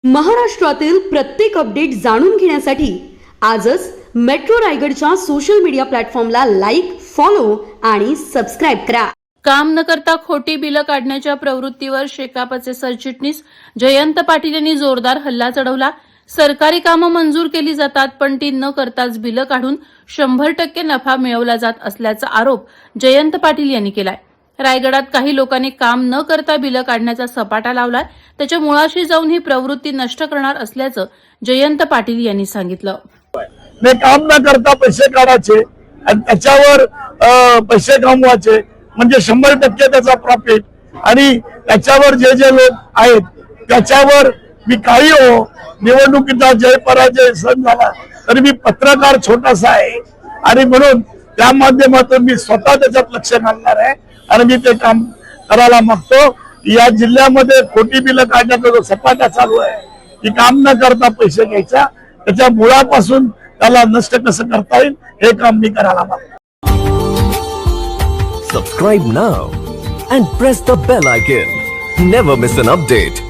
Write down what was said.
महाराष्ट्रातील प्रत्येक अपडेट जाणून घेण्यासाठी आजच मेट्रो रायगडच्या सोशल मीडिया प्लॅटफॉर्मला लाईक, फॉलो आणि सबस्क्राईब करा. काम न करता खोटी बिलं काढण्याच्या प्रवृत्तीवर शेकापचे सरचिटणीस जयंत पाटील यांनी जोरदार हल्ला चढवला. सरकारी कामं मंजूर केली जातात, पण ती न करताच बिलं काढून 100% नफा मिळवला जात असल्याचा आरोप जयंत पाटील यांनी केलाय. रायगडात काही लोकांनी काम न करता बिलं काढण्याचा सपाटा लावलाय. त्याच्या मुळाशी जाऊन ही प्रवृत्ती नष्ट करणार असल्याचं जयंत पाटील यांनी सांगितलं. काम न करता पैसे काढायचे आणि त्याच्यावर पैसे कमवायचे म्हणजे 100% त्याचा प्रॉफिट, आणि त्याच्यावर जे जे लोक आहेत त्याच्यावर मी काही हो निवडणुकीचा जय पराजय सण झाला तरी मी पत्रकार छोटासा आहे आणि म्हणून त्या माध्यमातून मी स्वतः त्याच्यात लक्ष घालणार आहे आणि मी ते काम करायला मागतो. या जिल्ह्यामध्ये खोटी बिलं काढण्याचा जो सपाटा चालू आहे की काम न करता पैसे घ्यायचा, त्याच्या मुळापासून त्याला नष्ट कसं करता येईल हे काम मी करायला मागतो. Subscribe now and press the bell icon. Never miss an update.